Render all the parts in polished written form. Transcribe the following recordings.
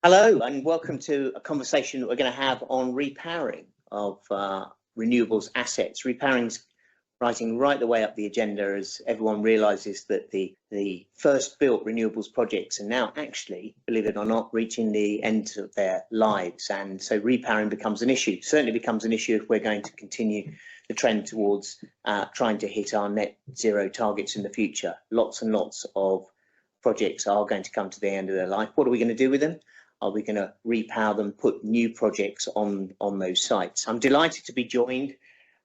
Hello and welcome to a conversation that we're going to have on repowering of renewables assets. Repowering's rising right the way up the agenda as everyone realises that the first built renewables projects are now actually, believe it or not, reaching the end of their lives, and so repowering becomes an issue. Certainly becomes an issue if we're going to continue the trend towards trying to hit our net zero targets in the future. Lots and lots of projects are going to come to the end of their life. What are we going to do with them? Are we going to repower them, put new projects on those sites? I'm delighted to be joined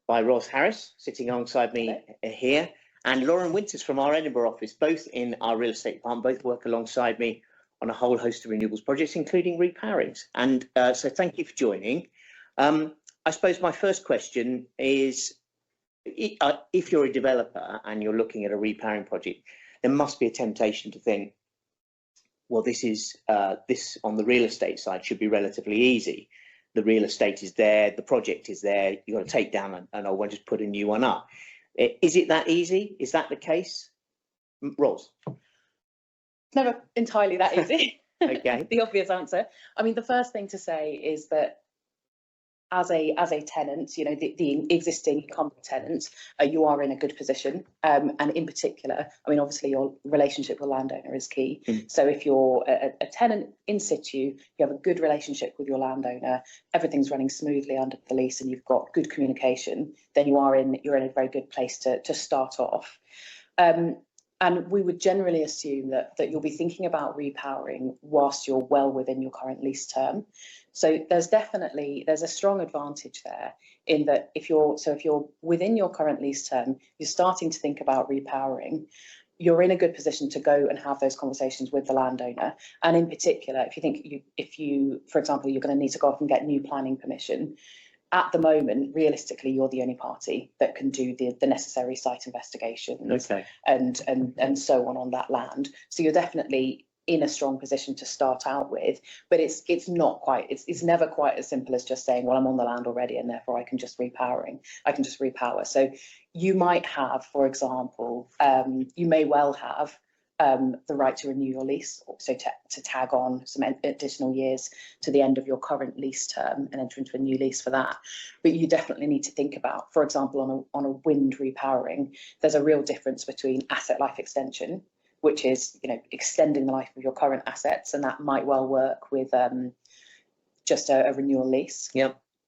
by Ros Harris, sitting alongside me here, and Lauren Winters from our Edinburgh office, both in our real estate department, both work alongside me on a whole host of renewables projects, including repowerings. And so thank you for joining. I suppose my first question is, if you're a developer and you're looking at a repowering project, there must be a temptation to think, well, this on the real estate side should be relatively easy. The real estate is there, the project is there, you've got to take down and I want to just put a new one up. Is it that easy? Is that the case? Ros? Never entirely that easy. Okay. The obvious answer. I mean, the first thing to say is that as a tenant, you know, the existing incumbent tenants, you are in a good position. And in particular, I mean, obviously your relationship with landowner is key. So if you're a tenant in situ, you have a good relationship with your landowner, everything's running smoothly under the lease and you've got good communication, then you're in a very good place to start off. And we would generally assume that you'll be thinking about repowering whilst you're well within your current lease term. So there's a strong advantage there in that if you're within your current lease term, you're starting to think about repowering, you're in a good position to go and have those conversations with the landowner. And in particular, if you, for example, you're going to need to go off and get new planning permission, at the moment, realistically, you're the only party that can do the necessary site investigations and so on that land. So you're definitely in a strong position to start out with, but it's never quite as simple as just saying, well, I'm on the land already and therefore I can just repower. So you might have, for example, you may well have the right to renew your lease, so to tag on some additional years to the end of your current lease term and enter into a new lease for that. But you definitely need to think about, for example, on a wind repowering, there's a real difference between asset life extension, which is, you know, extending the life of your current assets, and that might well work with just a renewal lease,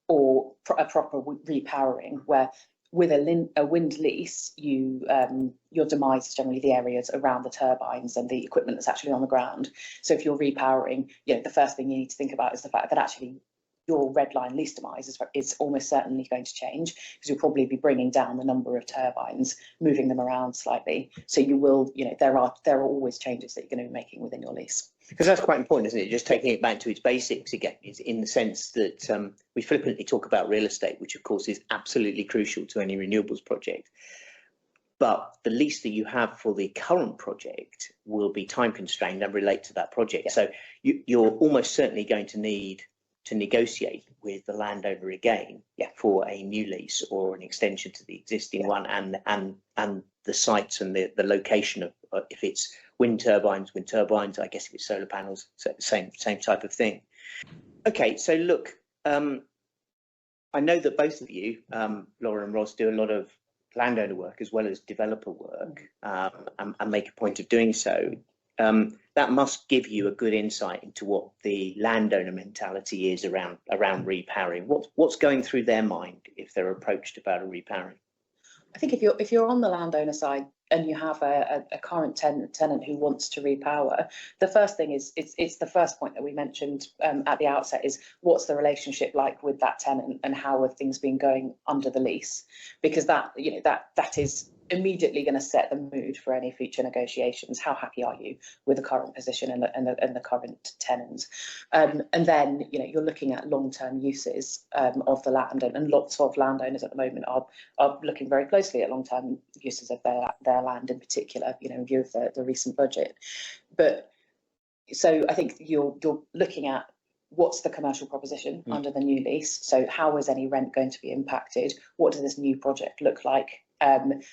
or a proper repowering where, with a wind lease, your demise is generally the areas around the turbines and the equipment that's actually on the ground. So if you're repowering, you know, the first thing you need to think about is the fact that actually your red line lease demise is almost certainly going to change, because you'll probably be bringing down the number of turbines, moving them around slightly. So you will, you know, there are always changes that you're going to be making within your lease. Because that's quite important, isn't it? Just taking it back to its basics again, is in the sense that we flippantly talk about real estate, which of course is absolutely crucial to any renewables project. But the lease that you have for the current project will be time constrained and relate to that project. Yeah. So you're almost certainly going to need to negotiate with the landowner again for a new lease or an extension to the existing one, and the sites and the location of, if it's wind turbines, I guess if it's solar panels, so same type of thing. Okay, so look, I know that both of you, Laura and Ros, do a lot of landowner work as well as developer work, and make a point of doing so. That must give you a good insight into what the landowner mentality is around repowering. What's going through their mind if they're approached about a repowering? I think if you're on the landowner side and you have a current tenant who wants to repower, the first thing is it's the first point that we mentioned at the outset, is what's the relationship like with that tenant and how have things been going under the lease, because that is immediately going to set the mood for any future negotiations. How happy are you with the current position and the current tenant? And then, you know, you're looking at long-term uses of the land, and lots of landowners at the moment are looking very closely at long-term uses of their land in particular, you know, in view of the recent budget. But so I think you're looking at what's the commercial proposition under the new lease. So how is any rent going to be impacted? What does this new project look like? And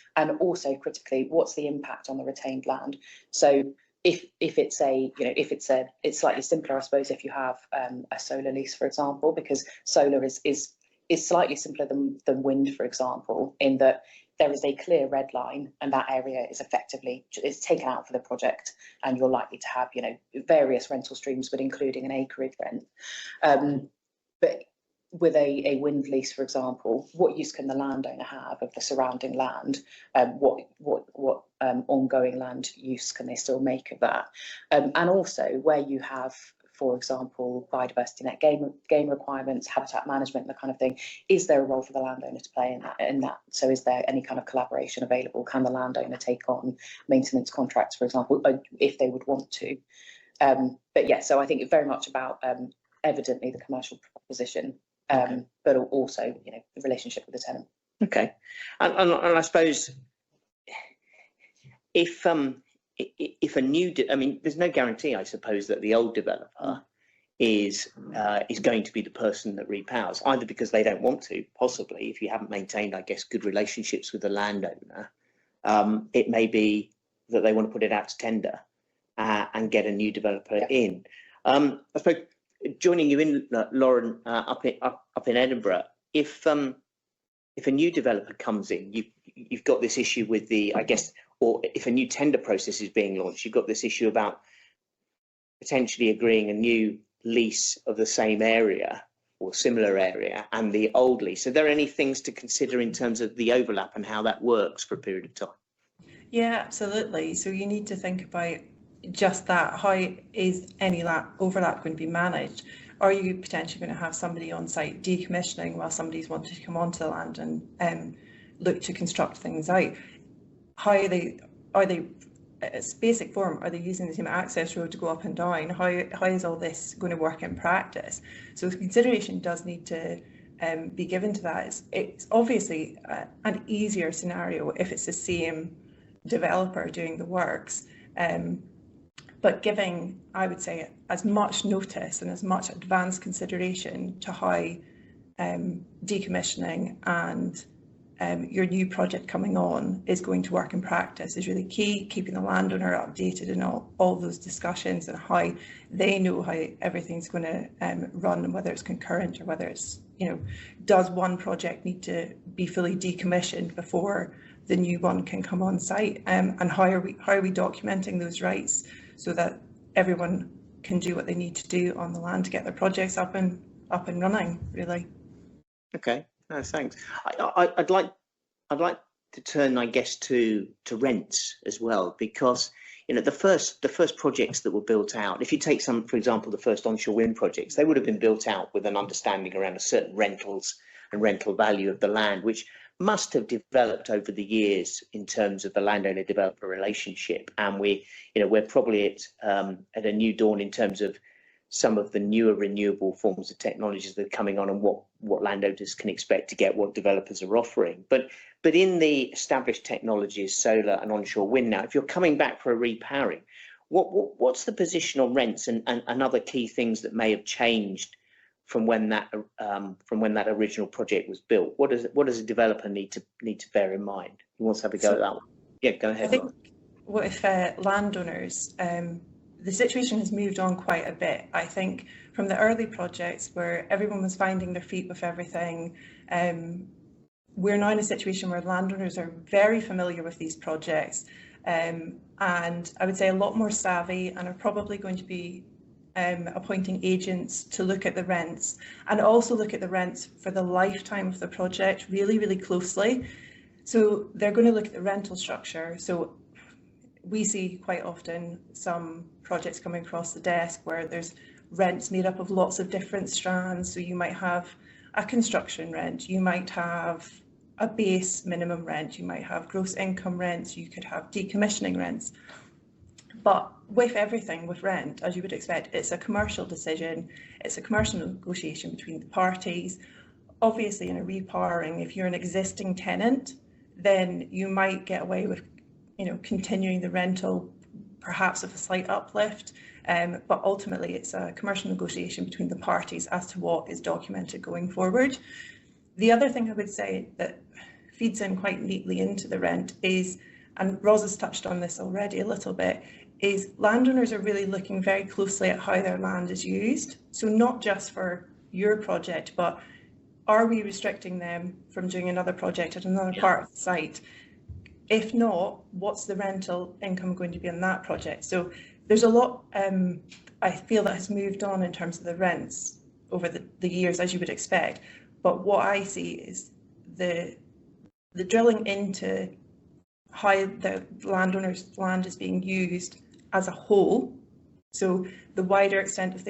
also critically, what's the impact on the retained land? So if it's a, you know, if it's slightly simpler, I suppose, if you have a solar lease, for example, because solar is slightly simpler than wind, for example, in that there is a clear red line, and that area is effectively taken out for the project, and you're likely to have, you know, various rental streams, but including an acreage rent. But with a wind lease, for example, what use can the landowner have of the surrounding land? What ongoing land use can they still make of that? And also where you have, for example, biodiversity net game requirements, habitat management, that kind of thing, is there a role for the landowner to play in that? So is there any kind of collaboration available? Can the landowner take on maintenance contracts, for example, if they would want to? But yeah, so I think very much about evidently the commercial proposition, but also, you know, the relationship with the tenant. Okay, and I suppose if a new, I mean, there's no guarantee, I suppose, that the old developer is going to be the person that repowers, either because they don't want to, possibly, if you haven't maintained, I guess, good relationships with the landowner. It may be that they want to put it out to tender and get a new developer in. I suppose, joining you in, Lauren, up in Edinburgh, if a new developer comes in, you've got this issue with the, I guess, or if a new tender process is being launched, you've got this issue about potentially agreeing a new lease of the same area or similar area and the old lease. Are there any things to consider in terms of the overlap and how that works for a period of time? Yeah, absolutely. So you need to think about just that. How is any overlap going to be managed? Are you potentially going to have somebody on site decommissioning while somebody's wanted to come onto the land and look to construct things out? How are they its basic form, are they using the same access road to go up and down? How is all this going to work in practice? So consideration does need to be given to that. It's obviously an easier scenario if it's the same developer doing the works, but giving, I would say, as much notice and as much advanced consideration to how decommissioning and your new project coming on is going to work in practice is really key. Keeping the landowner updated in all those discussions and how they know how everything's going to run, and whether it's concurrent or whether it's, you know, does one project need to be fully decommissioned before the new one can come on site, and how are we documenting those rights so that everyone can do what they need to do on the land to get their projects up and running, really. Okay. No, thanks. I'd like to turn, I guess, to rents as well, because, you know, the first projects that were built out, if you take some, for example, the first onshore wind projects, they would have been built out with an understanding around a certain rentals and rental value of the land, which must have developed over the years in terms of the landowner developer relationship. And we're probably at a new dawn in terms of some of the newer renewable forms of technologies that are coming on, and what landowners can expect to get, what developers are offering. But in the established technologies, solar and onshore wind now, if you're coming back for a repowering, what's the position on rents and other key things that may have changed from when that original project was built? What does a developer need to bear in mind? Who wants to have a go at that one? Yeah, go ahead. I think what if landowners, the situation has moved on quite a bit. I think from the early projects where everyone was finding their feet with everything, we're now in a situation where landowners are very familiar with these projects, and I would say a lot more savvy, and are probably going to be appointing agents to look at the rents, and also look at the rents for the lifetime of the project really, really closely. So they're going to look at the rental structure. So we see quite often some projects coming across the desk where there's rents made up of lots of different strands. So you might have a construction rent, you might have a base minimum rent, you might have gross income rents, you could have decommissioning rents. But with everything, with rent, as you would expect, it's a commercial decision, it's a commercial negotiation between the parties. Obviously, in a repowering, if you're an existing tenant, then you might get away with, you know, continuing the rental, perhaps with a slight uplift, but ultimately it's a commercial negotiation between the parties as to what is documented going forward. The other thing I would say that feeds in quite neatly into the rent is and Ros has touched on this already a little bit, is landowners are really looking very closely at how their land is used. So not just for your project, but are we restricting them from doing another project at another part of the site? If not, what's the rental income going to be on that project? So there's a lot, I feel, that has moved on in terms of the rents over the years, as you would expect. But what I see is the drilling into how the landowner's land is being used as a whole. So the wider extent of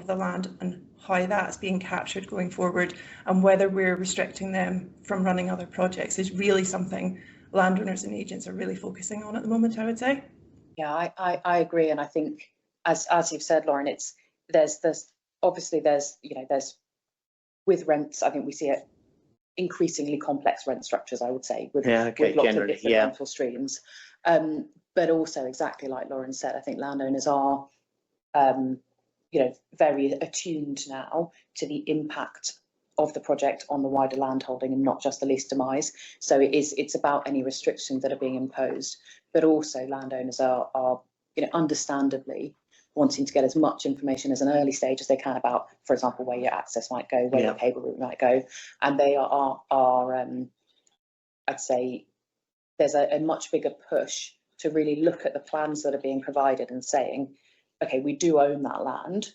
the land and how that's being captured going forward, and whether we're restricting them from running other projects, is really something landowners and agents are really focusing on at the moment, I would say. Yeah, I agree, and I think as you've said, Lauren, there's with rents, I think we see it increasingly complex rent structures, I would say, with lots of different rental streams. But also, exactly like Lauren said, I think landowners are very attuned now to the impact of the project on the wider land holding, and not just the lease demise. So it's about any restrictions that are being imposed, but also landowners are understandably wanting to get as much information as an early stage as they can about, for example, where your access might go, where your cable route might go, and they are I'd say there's a much bigger push to really look at the plans that are being provided and saying, okay, we do own that land,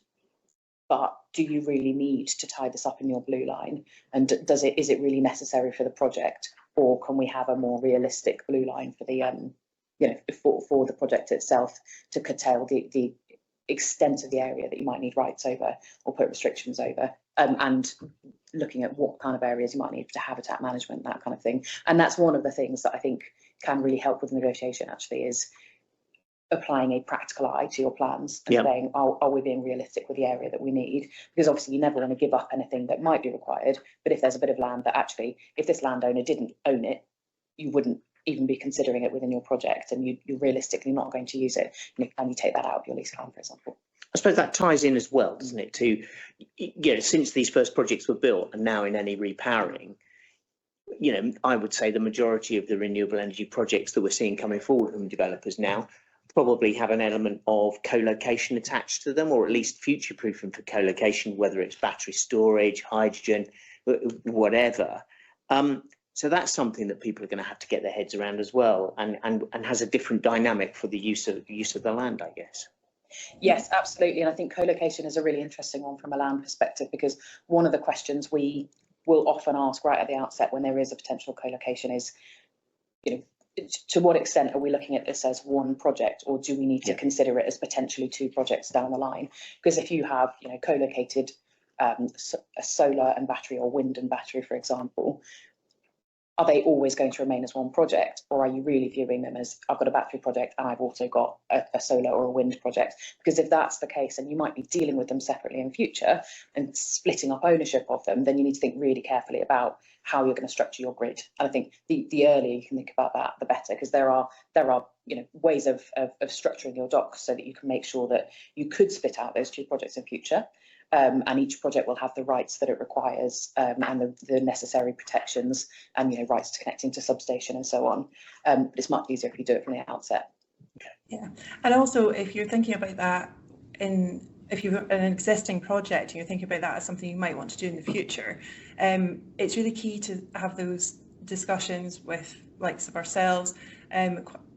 but do you really need to tie this up in your blue line? And is it really necessary for the project, or can we have a more realistic blue line for the for the project itself, to curtail the extent of the area that you might need rights over or put restrictions over, and looking at what kind of areas you might need for habitat management, that kind of thing. And that's one of the things that I think can really help with negotiation, actually, is applying a practical eye to your plans and saying, are we being realistic with the area that we need? Because obviously you never want to give up anything that might be required, but if there's a bit of land that actually, if this landowner didn't own it, you wouldn't even be considering it within your project, and you're realistically not going to use it, and you take that out of your lease plan, for example. I suppose that ties in as well, doesn't it, to, since these first projects were built and now in any repowering, I would say the majority of the renewable energy projects that we're seeing coming forward from developers now probably have an element of co-location attached to them, or at least future proofing for co-location, whether it's battery storage, hydrogen, whatever. So that's something that people are going to have to get their heads around as well, and has a different dynamic for the use of the land, I guess. Yes, absolutely. And I think co-location is a really interesting one from a land perspective, because one of the questions we will often ask right at the outset when there is a potential co-location is, to what extent are we looking at this as one project, or do we need to consider it as potentially two projects down the line? Because if you have, co-located a solar and battery, or wind and battery, for example, are they always going to remain as one project, or are you really viewing them as, I've got a battery project and I've also got a solar or a wind project? Because if that's the case, and you might be dealing with them separately in future and splitting up ownership of them, then you need to think really carefully about how you're going to structure your grid. And I think the earlier you can think about that, the better, because there are ways of structuring your docs so that you can make sure that you could split out those two projects in future. And each project will have the rights that it requires, and the necessary protections, and rights to connecting to substation and so on. But it's much easier if you do it from the outset. Yeah, and also if you're thinking about that if you've an existing project and you're thinking about that as something you might want to do in the future, it's really key to have those discussions with likes of ourselves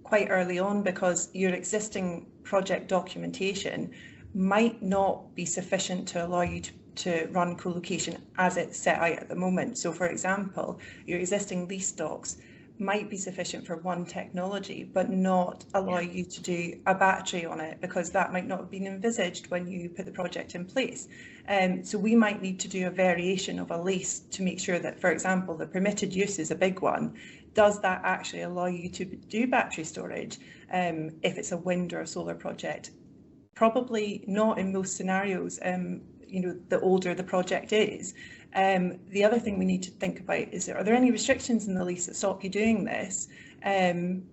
quite early on, because your existing project documentation might not be sufficient to allow you to run co-location as it's set out at the moment. So for example, your existing lease docs might be sufficient for one technology, but not allow you to do a battery on it, because that might not have been envisaged when you put the project in place. So we might need to do a variation of a lease to make sure that, for example, the permitted use is a big one. Does that actually allow you to do battery storage if it's a wind or a solar project? Probably not in most scenarios, the older the project is. The other thing we need to think about is, are there any restrictions in the lease that stop you doing this? And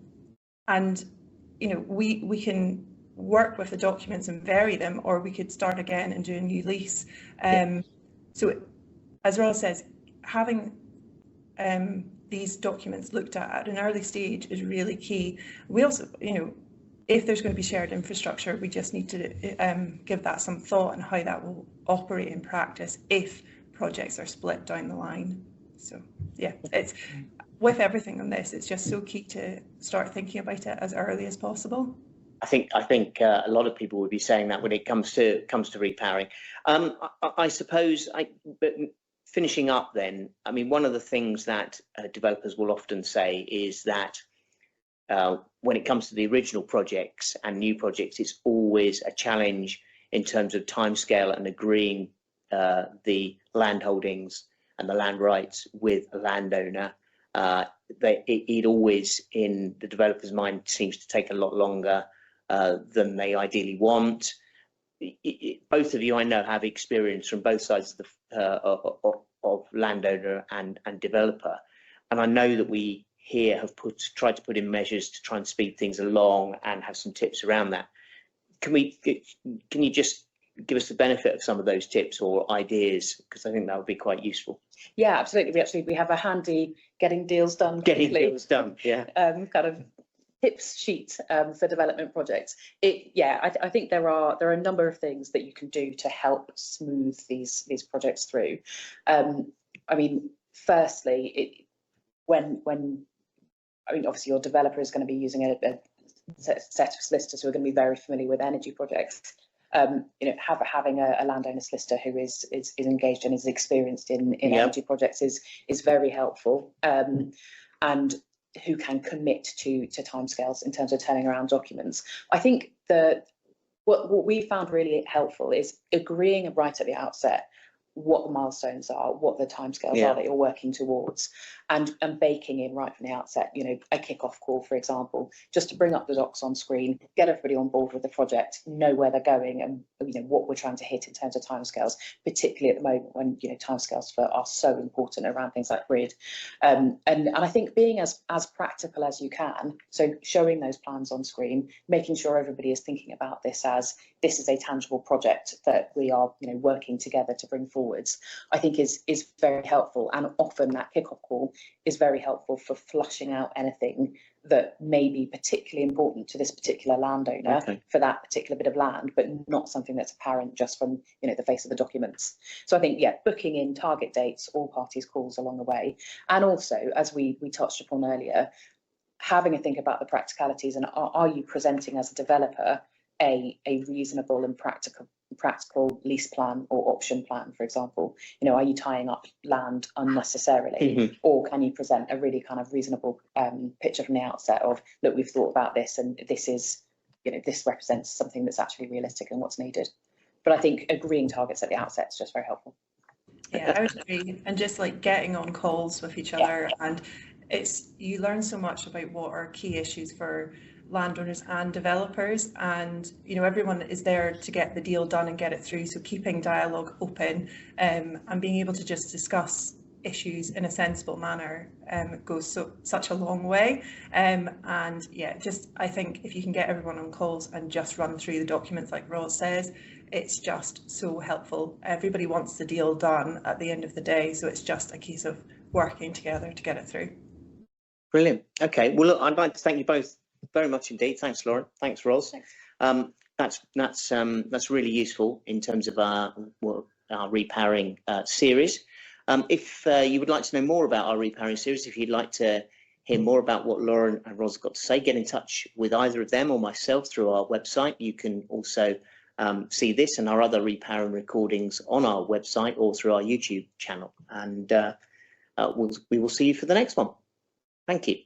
we can work with the documents and vary them, or we could start again and do a new lease. So as Ross says, having these documents looked at an early stage is really key. We also, if there's going to be shared infrastructure, we just need to give that some thought and how that will operate in practice if projects are split down the line. So yeah, it's with everything on this, it's just so key to start thinking about it as early as possible. I think a lot of people would be saying that when it comes to repowering. I suppose, but finishing up then, I mean, one of the things that developers will often say is that when it comes to the original projects and new projects, it's always a challenge in terms of timescale and agreeing the land holdings and the land rights with a landowner. It always, in the developer's mind, seems to take a lot longer than they ideally want. Both of you, I know, have experience from both sides of landowner and developer, and I know that we here have tried to put in measures to try and speed things along and have some tips around that. Can you just give us the benefit of some of those tips or ideas, because I think that would be quite useful? Yeah, absolutely. We have a handy getting deals done. Yeah. Kind of tips sheet for development projects. I think there are a number of things that you can do to help smooth these projects through. I mean, firstly, obviously your developer is going to be using a set of solicitors who are going to be very familiar with energy projects. Having a landowner solicitor who is engaged and is experienced in energy projects is very helpful, and who can commit to timescales in terms of turning around documents. I think what we found really helpful is agreeing right at the outset what the milestones are, what the timescales are that you're working towards, and baking in right from the outset, a kick-off call, for example, just to bring up the docs on screen, get everybody on board with the project, know where they're going, and what we're trying to hit in terms of timescales, particularly at the moment when timescales are so important around things like grid. And I think being as practical as you can, so showing those plans on screen, making sure everybody is thinking about this as this is a tangible project that we are working together to bring forwards, I think is very helpful. And often that kick-off call is very helpful for flushing out anything that may be particularly important to this particular landowner for that particular bit of land, but not something that's apparent just from the face of the documents. So I think booking in target dates, all parties calls along the way, and also, as we touched upon earlier, having a think about the practicalities, and are you presenting as a developer a reasonable and practical lease plan or option plan, for example? Are you tying up land unnecessarily, or can you present a really kind of reasonable picture from the outset of, look, we've thought about this, and this is, this represents something that's actually realistic and what's needed. But I think agreeing targets at the outset is just very helpful. Yeah, I would agree. And just like getting on calls with each other, and you learn so much about what are key issues for landowners and developers, and everyone is there to get the deal done and get it through. So keeping dialogue open and being able to just discuss issues in a sensible manner goes such a long way. And just I think if you can get everyone on calls and just run through the documents like Roz says, it's just so helpful. Everybody wants the deal done at the end of the day, so it's just a case of working together to get it through. Brilliant. Okay, well, look, I'd like to thank you both very much indeed. Thanks, Lauren. Thanks, Roz. Thanks. That's really useful in terms of our repowering series. If you would like to know more about our repowering series, if you'd like to hear more about what Lauren and Roz got to say, get in touch with either of them or myself through our website. You can also see this and our other repowering recordings on our website or through our YouTube channel. And we will see you for the next one. Thank you.